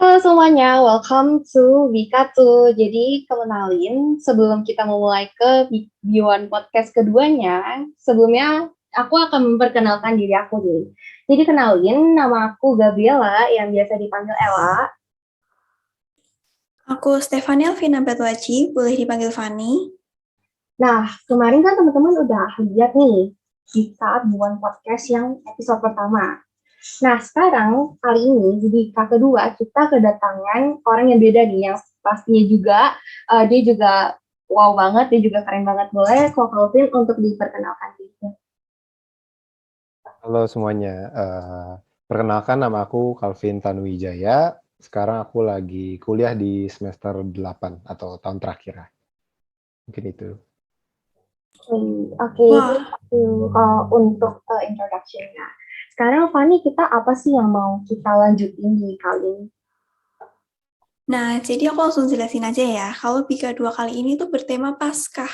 Halo semuanya, welcome to Bikatu. Jadi, kenalin sebelum kita memulai ke Biwan podcast keduanya, sebelumnya aku akan memperkenalkan diri aku dulu. Jadi, kenalin, nama aku Gabriela yang biasa dipanggil Ella. Aku Stefania Alvina Betwaci, boleh dipanggil Fani. Nah, kemarin kan teman-teman udah lihat nih di saat Biwan podcast yang episode pertama. Nah, sekarang kali ini di K kedua kita kedatangan orang yang beda nih, yang pastinya juga dia juga wow banget, dia juga keren banget. Boleh kok Calvin untuk diperkenalkan diri. Halo semuanya, perkenalkan nama aku Calvin Tanuwijaya. Sekarang aku lagi kuliah di semester 8 atau tahun terakhir. Mungkin itu. Oke, Wah, itu untuk introduction-nya. Sekarang Fani, kita apa sih yang mau kita lanjutin di kali ini? nah jadi aku langsung jelasin aja ya, kalau Bika 2 kali ini tuh bertema Paskah.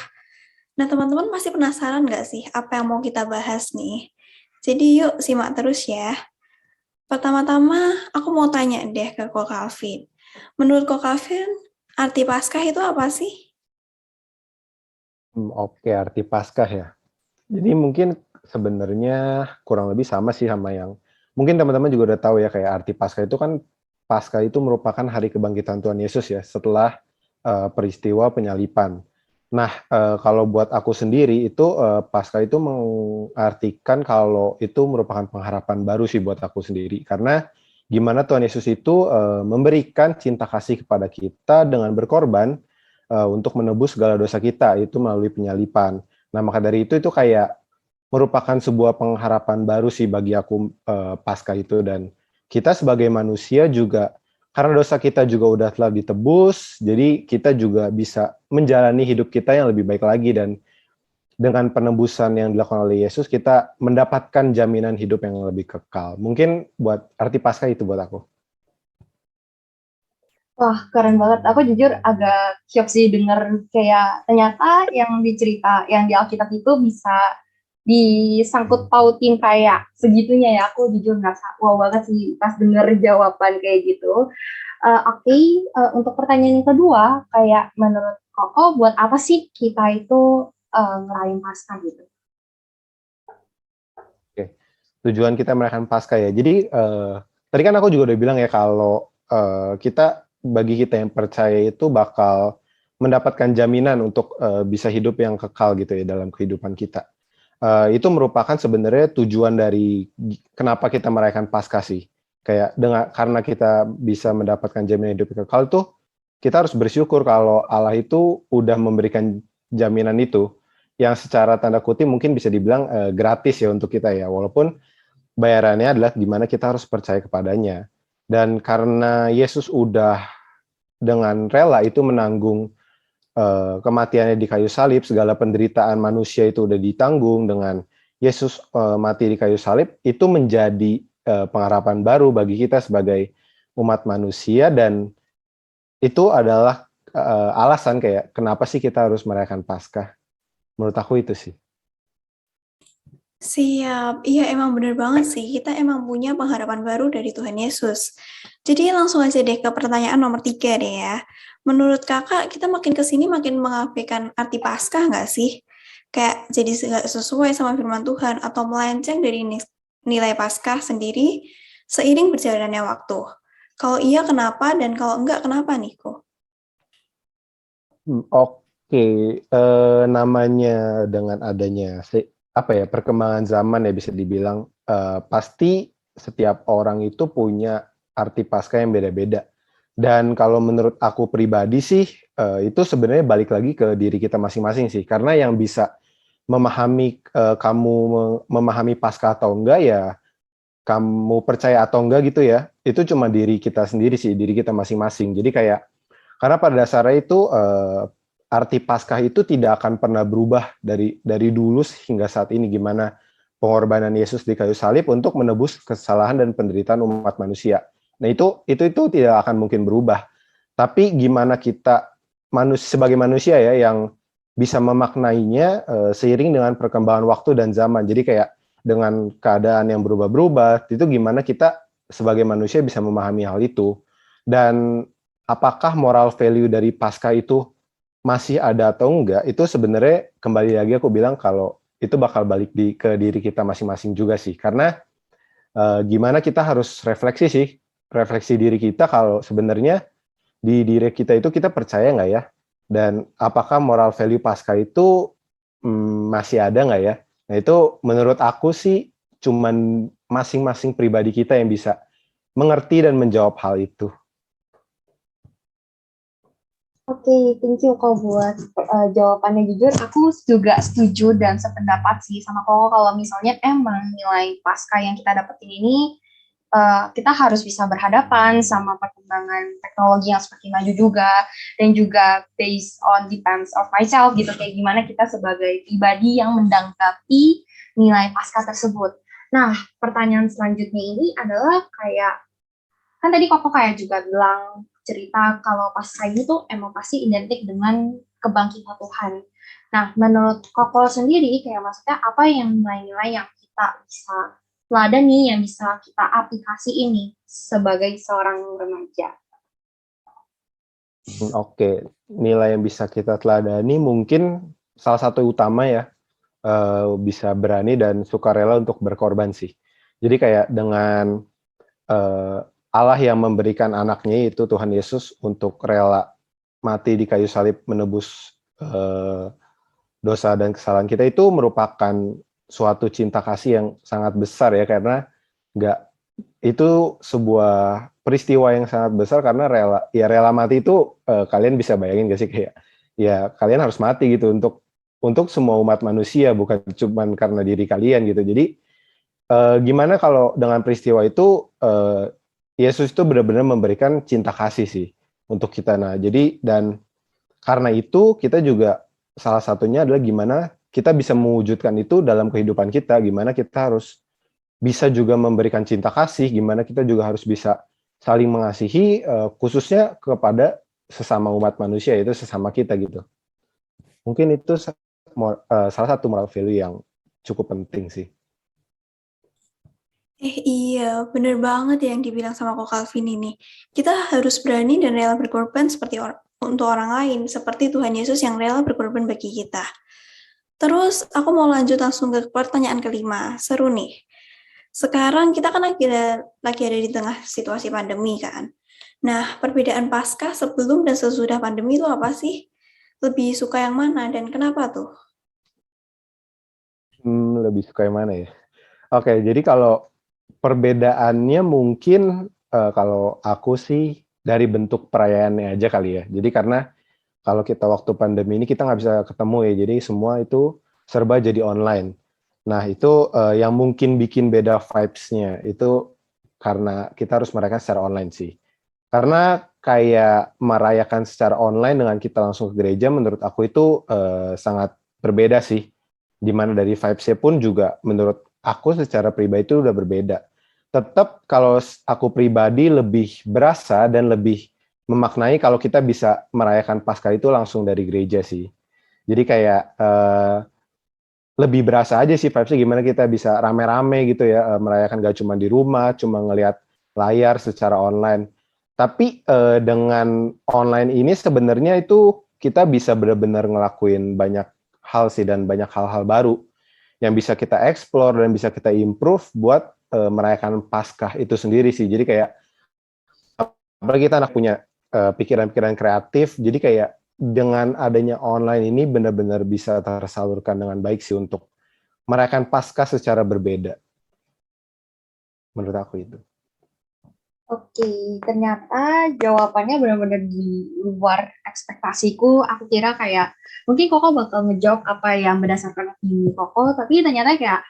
Nah teman-teman masih penasaran nggak sih apa yang mau kita bahas nih? Jadi yuk simak terus ya. Pertama-tama aku mau tanya deh ke Ko Calvin. Menurut Ko Calvin, arti Paskah itu apa sih? Oke, arti Paskah ya. Jadi mungkin sebenarnya kurang lebih sama sih sama yang mungkin teman-teman juga udah tahu ya, kayak arti Paskah itu kan, Paskah itu merupakan hari kebangkitan Tuhan Yesus ya setelah peristiwa penyalipan. Nah, kalau buat aku sendiri itu Paskah itu mengartikan kalau itu merupakan pengharapan baru sih buat aku sendiri. Karena gimana Tuhan Yesus itu memberikan cinta kasih kepada kita dengan berkorban untuk menebus segala dosa kita, itu melalui penyalipan. Nah, maka dari itu kayak merupakan sebuah pengharapan baru sih bagi aku, Paskah itu. Dan kita sebagai manusia juga, karena dosa kita juga udah telah ditebus, jadi kita juga bisa menjalani hidup kita yang lebih baik lagi. Dan dengan penebusan yang dilakukan oleh Yesus, kita mendapatkan jaminan hidup yang lebih kekal. Mungkin buat arti Paskah itu buat aku. Wah, keren banget. Aku jujur agak shock sih denger kayak ternyata yang dicerita, yang di Alkitab itu bisa disangkut pautin kayak segitunya ya. Aku jujur ngerasa wow banget sih pas denger jawaban kayak gitu. Oke, untuk pertanyaan yang kedua, kayak menurut Koko, buat apa sih kita itu ngerayain Paskah gitu? Oke, tujuan kita merayakan Paskah ya. Jadi tadi kan aku juga udah bilang ya kalau kita, bagi kita yang percaya itu bakal mendapatkan jaminan untuk bisa hidup yang kekal gitu ya dalam kehidupan kita. Itu merupakan sebenarnya tujuan dari kenapa kita merayakan Paskah sih. Kayak karena kita bisa mendapatkan jaminan hidup yang kekal tuh, kita harus bersyukur kalau Allah itu udah memberikan jaminan itu, yang secara tanda kutip mungkin bisa dibilang gratis ya untuk kita ya, walaupun bayarannya adalah gimana kita harus percaya kepadanya. Dan karena Yesus udah dengan rela itu menanggung kematiannya di kayu salib, segala penderitaan manusia itu udah ditanggung dengan Yesus mati di kayu salib, itu menjadi pengharapan baru bagi kita sebagai umat manusia. Dan itu adalah alasan kayak kenapa sih kita harus merayakan Paskah. Menurut aku itu sih. Siap, iya emang bener banget sih, kita emang punya pengharapan baru dari Tuhan Yesus. Jadi langsung aja deh ke pertanyaan nomor 3 deh ya. Menurut kakak, kita makin kesini makin mengabaikan arti Paskah nggak sih? Kayak jadi nggak sesuai sama firman Tuhan atau melenceng dari nilai Paskah sendiri seiring berjalannya waktu. Kalau iya kenapa dan kalau enggak kenapa nih kok? Oke, namanya dengan adanya apa ya, perkembangan zaman ya, bisa dibilang pasti setiap orang itu punya arti Paskah yang beda-beda. Dan kalau menurut aku pribadi sih, itu sebenarnya balik lagi ke diri kita masing-masing sih. Karena yang bisa memahami kamu memahami Paskah atau enggak ya, kamu percaya atau enggak gitu ya, itu cuma diri kita sendiri sih, diri kita masing-masing. Jadi kayak, karena pada dasarnya itu arti Paskah itu tidak akan pernah berubah dari dulu hingga saat ini, gimana pengorbanan Yesus di kayu salib untuk menebus kesalahan dan penderitaan umat manusia. Nah, itu tidak akan mungkin berubah. Tapi gimana kita sebagai manusia ya yang bisa memaknainya seiring dengan perkembangan waktu dan zaman. Jadi kayak dengan keadaan yang berubah-berubah, itu gimana kita sebagai manusia bisa memahami hal itu. Dan apakah moral value dari Paskah itu masih ada atau enggak, itu sebenarnya kembali lagi aku bilang kalau itu bakal balik ke diri kita masing-masing juga sih. Karena gimana kita harus refleksi diri kita kalau sebenarnya di diri kita itu kita percaya nggak ya? Dan apakah moral value Paskah itu masih ada nggak ya? Nah itu menurut aku sih cuman masing-masing pribadi kita yang bisa mengerti dan menjawab hal itu. Oke, thank you Ko buat jawabannya. Jujur, aku juga setuju dan sependapat sih sama Koko kalau misalnya emang nilai pasca yang kita dapetin ini kita harus bisa berhadapan sama perkembangan teknologi yang semakin maju juga, dan juga based on depends of myself gitu, kayak gimana kita sebagai pribadi yang mendanggapi nilai pasca tersebut. Nah, pertanyaan selanjutnya ini adalah kayak, kan tadi Koko kayak juga bilang cerita kalau pasca itu tuh emang pasti identik dengan kebangkitan Tuhan. Nah, menurut Koko sendiri, kayak maksudnya apa yang nilai-nilai yang kita bisa teladani, yang bisa kita aplikasi ini sebagai seorang remaja? Oke, nilai yang bisa kita teladani mungkin salah satu utama ya, bisa berani dan sukarela untuk berkorban sih. Jadi kayak dengan Allah yang memberikan anaknya itu Tuhan Yesus untuk rela mati di kayu salib menebus dosa dan kesalahan kita, itu merupakan suatu cinta kasih yang sangat besar ya, karena itu sebuah peristiwa yang sangat besar karena rela mati itu kalian bisa bayangin gak sih, kayak ya kalian harus mati gitu untuk semua umat manusia, bukan cuma karena diri kalian gitu. Jadi gimana kalau dengan peristiwa itu Yesus itu benar-benar memberikan cinta kasih sih untuk kita. Nah, jadi dan karena itu kita juga salah satunya adalah gimana kita bisa mewujudkan itu dalam kehidupan kita, gimana kita harus bisa juga memberikan cinta kasih, gimana kita juga harus bisa saling mengasihi, khususnya kepada sesama umat manusia, yaitu sesama kita gitu. Mungkin itu salah satu moral value yang cukup penting sih. Iya, bener banget yang dibilang sama Kok Calvin ini. Kita harus berani dan rela berkorban seperti untuk orang lain, seperti Tuhan Yesus yang rela berkorban bagi kita. Terus aku mau lanjut langsung ke pertanyaan kelima. Seru nih. Sekarang kita kan lagi ada di tengah situasi pandemi kan. Nah, perbedaan Paskah sebelum dan sesudah pandemi itu apa sih? Lebih suka yang mana dan kenapa tuh? Lebih suka yang mana ya? Oke, jadi kalau perbedaannya mungkin kalau aku sih dari bentuk perayaannya aja kali ya. Jadi karena kalau kita waktu pandemi ini kita nggak bisa ketemu ya, jadi semua itu serba jadi online. Nah itu yang mungkin bikin beda vibes-nya itu karena kita harus merayakan secara online sih. Karena kayak merayakan secara online dengan kita langsung ke gereja, menurut aku itu sangat berbeda sih. Dimana dari vibes-nya pun juga menurut aku secara pribadi itu udah berbeda. Tetap kalau aku pribadi lebih berasa dan lebih memaknai kalau kita bisa merayakan Paskah itu langsung dari gereja sih. Jadi kayak lebih berasa aja sih vibes-nya, gimana kita bisa rame-rame gitu ya, merayakan gak cuma di rumah, cuma ngelihat layar secara online. Tapi dengan online ini sebenarnya itu kita bisa benar-benar ngelakuin banyak hal sih, dan banyak hal-hal baru yang bisa kita explore dan bisa kita improve buat merayakan Paskah itu sendiri sih. Jadi kayak apalagi kita anak punya pikiran-pikiran kreatif, jadi kayak dengan adanya online ini benar-benar bisa tersalurkan dengan baik sih untuk merayakan Paskah secara berbeda. Menurut aku itu. Oke, ternyata jawabannya benar-benar di luar ekspektasiku. Aku kira kayak mungkin Koko bakal ngejawab apa yang berdasarkan opini Koko, tapi ternyata kayak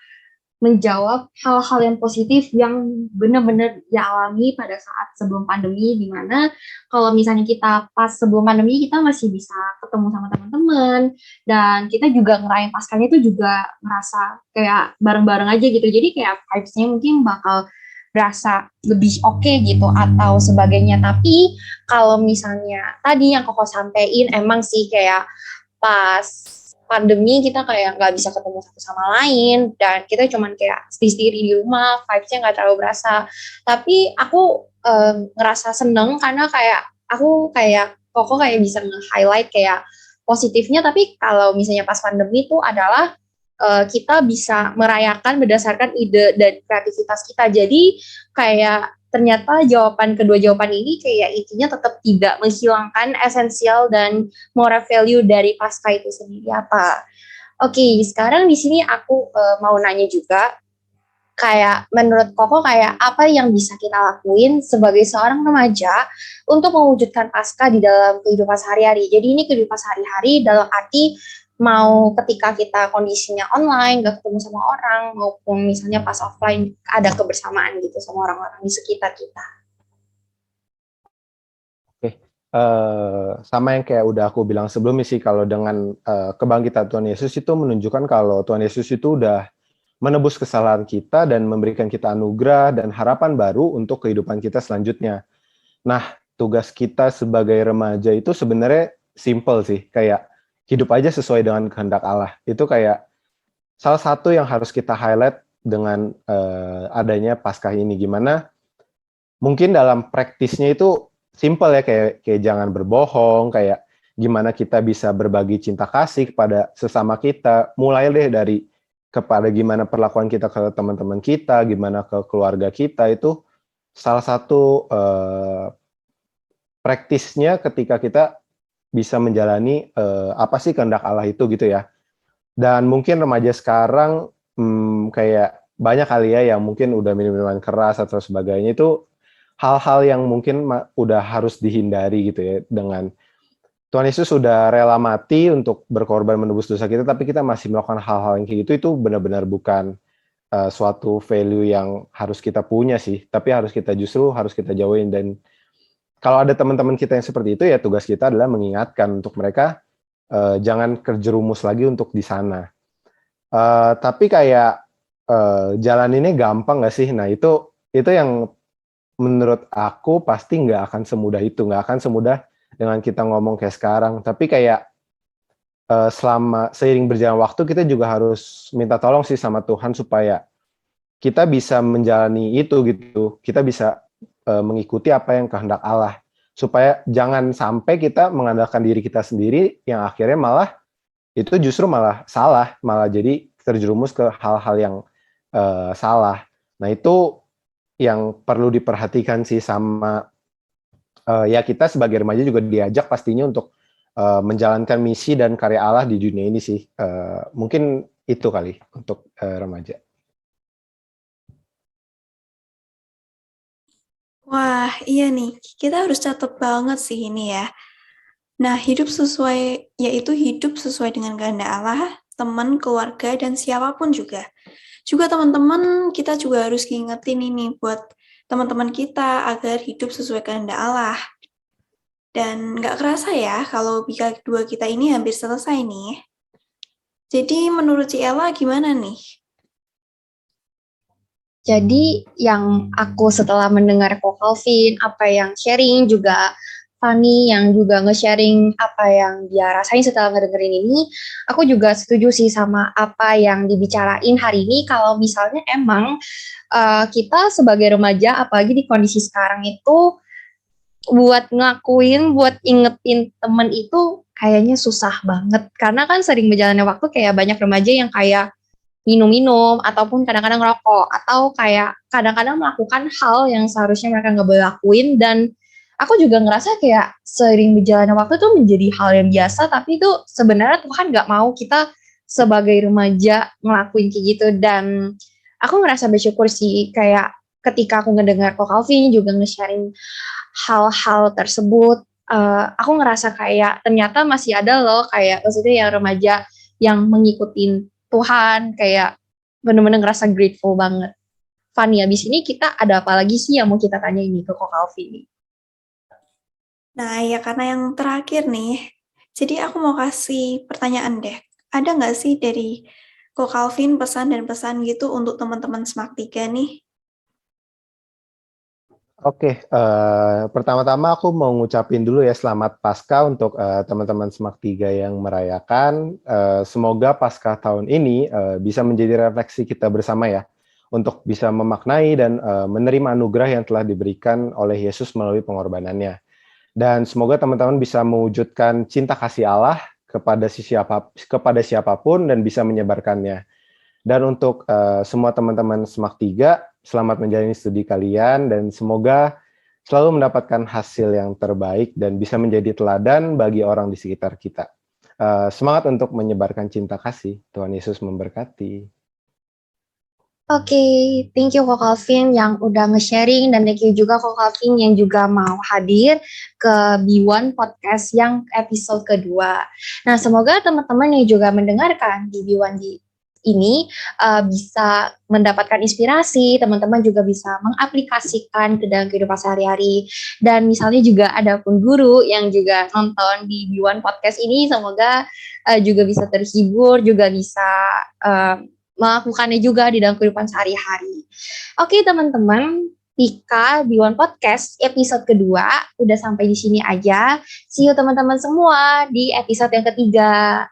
menjawab hal-hal yang positif yang benar-benar dialami pada saat sebelum pandemi, di mana kalau misalnya kita pas sebelum pandemi kita masih bisa ketemu sama teman-teman, dan kita juga ngerayain Paskahnya itu juga ngerasa kayak bareng-bareng aja gitu. Jadi kayak vibes-nya mungkin bakal berasa lebih oke gitu atau sebagainya. Tapi kalau misalnya tadi yang Koko sampein, emang sih kayak pas pandemi kita kayak nggak bisa ketemu satu sama lain, dan kita cuman kayak sendiri di rumah, vibes-nya nggak terlalu berasa. Tapi aku ngerasa seneng karena kayak aku kayak Koko kayak bisa nge-highlight kayak positifnya, tapi kalau misalnya pas pandemi itu adalah kita bisa merayakan berdasarkan ide dan kreativitas kita. Jadi kayak ternyata kedua jawaban ini kayak intinya tetap tidak menghilangkan esensial dan moral value dari pasca itu sendiri apa. Oke, sekarang di sini aku mau nanya juga, kayak menurut Koko kayak apa yang bisa kita lakuin sebagai seorang remaja untuk mewujudkan pasca di dalam kehidupan sehari-hari. Jadi ini kehidupan sehari-hari dalam arti mau ketika kita kondisinya online, gak ketemu sama orang, maupun misalnya pas offline ada kebersamaan gitu sama orang-orang di sekitar kita. Oke, sama yang kayak udah aku bilang sebelumnya sih, kalau dengan kebangkitan Tuhan Yesus itu menunjukkan kalau Tuhan Yesus itu udah menebus kesalahan kita dan memberikan kita anugerah dan harapan baru untuk kehidupan kita selanjutnya. Nah, tugas kita sebagai remaja itu sebenarnya simple sih, kayak hidup aja sesuai dengan kehendak Allah. Itu kayak salah satu yang harus kita highlight dengan adanya Paskah ini. Gimana? Mungkin dalam praktisnya itu simple ya, kayak jangan berbohong, kayak gimana kita bisa berbagi cinta kasih kepada sesama kita, mulai deh dari kepada gimana perlakuan kita ke teman-teman kita, gimana ke keluarga kita, itu salah satu praktisnya ketika kita bisa menjalani apa sih kehendak Allah itu gitu ya. Dan mungkin remaja sekarang kayak banyak kali ya yang mungkin udah minum-minuman keras atau sebagainya, itu hal-hal yang mungkin udah harus dihindari gitu ya. Dengan Tuhan Yesus sudah rela mati untuk berkorban menebus dosa kita, tapi kita masih melakukan hal-hal yang kayak gitu, itu benar-benar bukan suatu value yang harus kita punya sih, tapi harus kita jauhin. Dan kalau ada teman-teman kita yang seperti itu, ya tugas kita adalah mengingatkan untuk mereka jangan terjerumus lagi untuk di sana. Tapi kayak jalan ini gampang nggak sih? Nah itu yang menurut aku pasti nggak akan semudah itu, nggak akan semudah dengan kita ngomong kayak sekarang. Tapi kayak selama seiring berjalan waktu, kita juga harus minta tolong sih sama Tuhan supaya kita bisa menjalani itu gitu. Kita bisa mengikuti apa yang kehendak Allah. Supaya jangan sampai kita mengandalkan diri kita sendiri yang akhirnya malah itu justru malah salah, malah jadi terjerumus ke hal-hal yang salah. Nah itu yang perlu diperhatikan sih, sama ya kita sebagai remaja juga diajak pastinya untuk menjalankan misi dan karya Allah di dunia ini sih. Mungkin itu kali untuk remaja. Wah, iya nih, kita harus catat banget sih ini ya. Nah, hidup sesuai dengan kehendak Allah, teman, keluarga, dan siapapun juga. Juga teman-teman, kita juga harus ngingetin ini buat teman-teman kita agar hidup sesuai kehendak Allah. Dan nggak kerasa ya kalau Bika kedua kita ini hampir selesai nih. Jadi menurut Ci Ella gimana nih? Jadi yang aku setelah mendengar Ko Calvin, apa yang sharing, juga Fanny yang juga nge-sharing apa yang dia rasain setelah ngedengerin ini, aku juga setuju sih sama apa yang dibicarain hari ini. Kalau misalnya emang kita sebagai remaja, apalagi di kondisi sekarang itu, buat ngakuin, buat ingetin temen itu kayaknya susah banget. Karena kan sering berjalannya waktu kayak banyak remaja yang kayak minum-minum, ataupun kadang-kadang ngerokok, atau kayak kadang-kadang melakukan hal yang seharusnya mereka nggak boleh lakuin. Dan aku juga ngerasa kayak sering berjalannya waktu itu menjadi hal yang biasa, tapi itu sebenarnya Tuhan nggak mau kita sebagai remaja ngelakuin kayak gitu. Dan aku ngerasa bersyukur sih kayak ketika aku ngedengar Ko Calvin juga nge-sharing hal-hal tersebut, aku ngerasa kayak ternyata masih ada loh kayak maksudnya yang remaja yang mengikutin Tuhan, kayak bener-bener ngerasa grateful banget. Fanny, abis ini kita ada apa lagi sih yang mau kita tanya ini ke Ko Calvin? Nah, ya karena yang terakhir nih, jadi aku mau kasih pertanyaan deh. Ada nggak sih dari Ko Calvin pesan dan pesan gitu untuk teman-teman Semak 3 nih? Oke, pertama-tama aku mau ngucapin dulu ya selamat Paskah untuk teman-teman Semak 3 yang merayakan. Semoga Paskah tahun ini bisa menjadi refleksi kita bersama ya, untuk bisa memaknai dan menerima anugerah yang telah diberikan oleh Yesus melalui pengorbanannya. Dan semoga teman-teman bisa mewujudkan cinta kasih Allah kepada siapapun dan bisa menyebarkannya. Dan untuk semua teman-teman Semak 3, selamat menjalani studi kalian dan semoga selalu mendapatkan hasil yang terbaik dan bisa menjadi teladan bagi orang di sekitar kita. Semangat untuk menyebarkan cinta kasih. Tuhan Yesus memberkati. Oke, thank you Kak Calvin yang udah nge-sharing dan thank you juga Kak Calvin yang juga mau hadir ke B1 Podcast yang episode kedua. Nah, semoga teman-teman yang juga mendengarkan di B1 ini bisa mendapatkan inspirasi, teman-teman juga bisa mengaplikasikan ke dalam kehidupan sehari-hari. Dan misalnya juga ada pun guru yang juga nonton di B1 Podcast ini, semoga juga bisa terhibur, juga bisa melakukannya juga di dalam kehidupan sehari-hari. Oke teman-teman, Tika B1 Podcast episode kedua udah sampai di sini aja. See you teman-teman semua di episode yang ketiga.